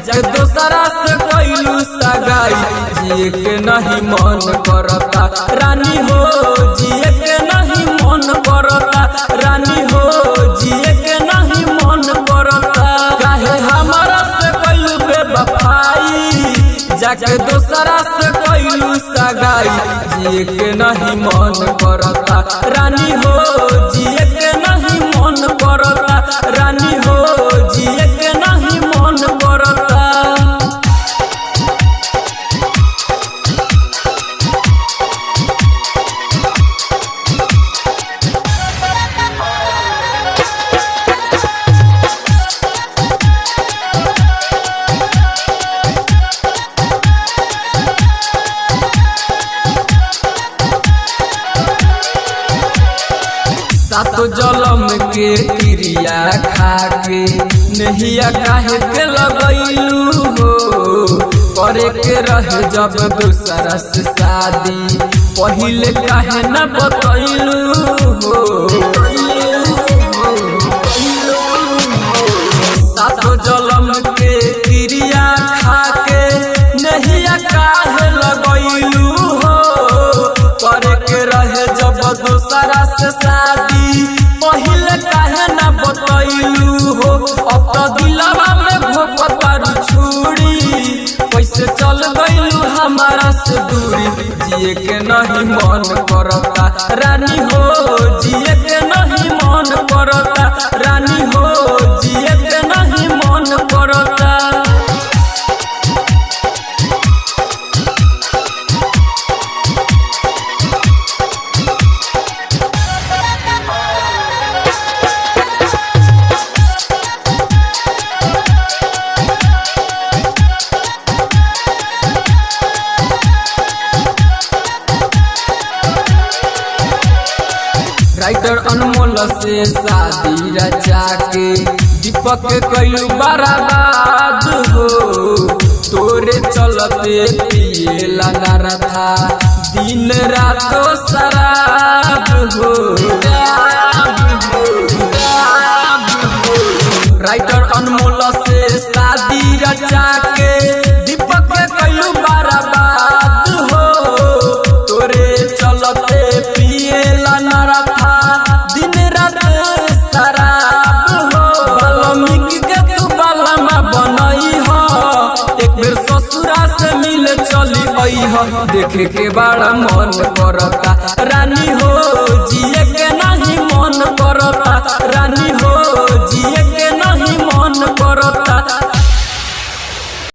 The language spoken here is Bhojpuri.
जाके दोसरा से कोइलू सगाई जिए के नहीं मन करता रानी हो जिए के नहीं मन करता रानी हो जिए के नहीं मन करता काहे हमारा से कोइलू बेवफाई जाके दोसरा से कोइलू सगाई जिए के नहीं मन करता रानी हो जिए के नहीं मन करता रानी हो जिए के नहीं मन करता। सातो जलम के क्रिया खाके नहिया काहे के लगैलू हो करे के रहे जब दूसरा से शादी पहिले काहे न बतैलू हो। सातो जलम के क्रिया खाके नहिया काहे लगैलू हो करे के रहे जब दूसरा से शादी पहिले काहे ना बतैलू हो। अब तो दिलवा में भोपतारू छुरी कैसे चल गइलू हमारा से दूरी जिए के नहीं मन करता रानी हो जिए के नहीं मन करता रानी हो जिए के नहीं मन करता। राइटर अनमोल से शादी रचा के दीपक कइलू बर्बाद हो तोरे चलते पिएला ना रथा दिन रात शराब हो। राइटर अनमोल से शादी रचा के दीपक कइलू बर्बाद हो तोरे चलते पिएला ना रथा दिन रात शराब हो। वाल्मीकि के तू बालमा बनई हो एक बेर ससुरा से मिल चली आई हो देखे के बड़ा मन करता रानी हो जिए के नहीं मन करता रानी